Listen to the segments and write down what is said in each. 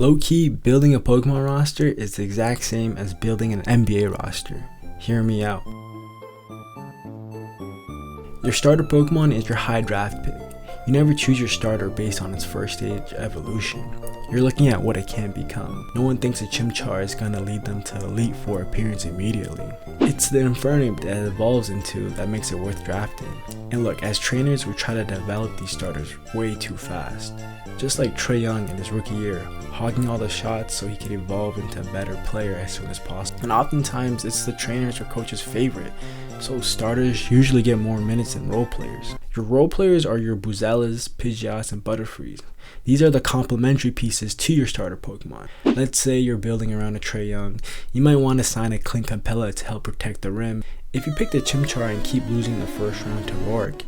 Low-key, building a Pokemon roster is the exact same as building an NBA roster. Hear me out. Your starter Pokemon is your high draft pick. You never choose your starter based on its first stage evolution. You're looking at what it can become. No one thinks a Chimchar is going to lead them to Elite Four appearance immediately. It's the Infernape that it evolves into that makes it worth drafting. And look, as trainers, we try to develop these starters way too fast. Just like Trae Young in his rookie year, hogging all the shots so he could evolve into a better player as soon as possible. And oftentimes, it's the trainers or coach's favorite. So starters usually get more minutes than role players. Your role players are your Buzellas, Pidgeots, and Butterfrees. These are the complementary pieces to your starter Pokemon. Let's say you're building around a Trae Young. You might want to sign a Clint Capella to help protect the rim. If you pick the Chimchar and keep losing the first round to Roark,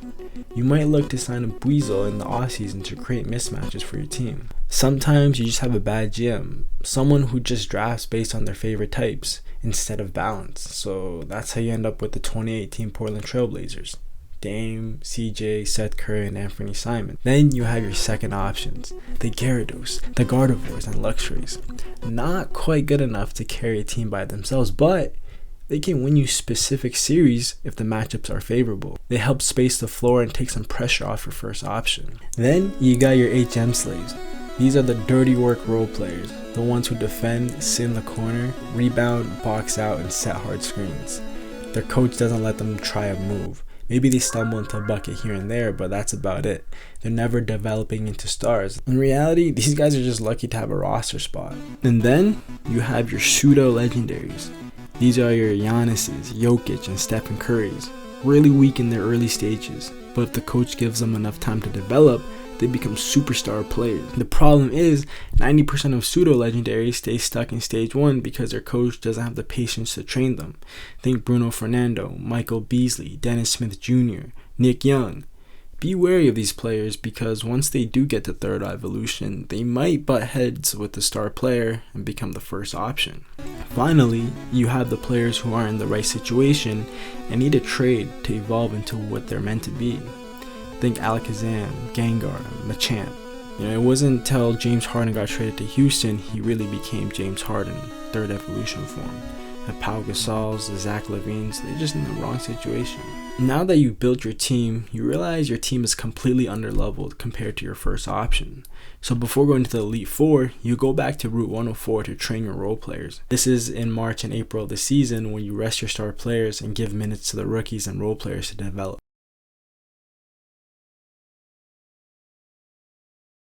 you might look to sign a Buizel in the offseason to create mismatches for your team. Sometimes you just have a bad GM, someone who just drafts based on their favorite types instead of balance. So that's how you end up with the 2018 Portland Trailblazers. Dame, CJ, Seth Curry, and Anthony Simon. Then you have your second options, the Gyarados, the Gardevoirs, and Luxrays. Not quite good enough to carry a team by themselves, but they can win you specific series if the matchups are favorable. They help space the floor and take some pressure off your first option. Then you got your HM slaves. These are the dirty work role players, the ones who defend, sit in the corner, rebound, box out, and set hard screens. Their coach doesn't let them try a move. Maybe they stumble into a bucket here and there, but that's about it. They're never developing into stars. In reality, these guys are just lucky to have a roster spot. And then you have your pseudo legendaries. These are your Giannis's, Jokic, and Stephen Curry's. Really weak in their early stages, but if the coach gives them enough time to develop, they become superstar players. The problem is 90% of pseudo legendaries stay stuck in stage 1 because their coach doesn't have the patience to train them. Think Bruno Fernando, Michael Beasley, Dennis Smith Jr., Nick Young. Be wary of these players because once they do get to third evolution, they might butt heads with the star player and become the first option. Finally, you have the players who are in the right situation and need a trade to evolve into what they're meant to be. Think Alakazam, Gengar, Machamp. It wasn't until James Harden got traded to Houston he really became James Harden, third evolution form. The Pau Gasols, the Zach Levines, they're just in the wrong situation. Now that you've built your team, you realize your team is completely underleveled compared to your first option. So before going to the Elite Four, you go back to Route 104 to train your role players. This is in March and April of the season when you rest your star players and give minutes to the rookies and role players to develop.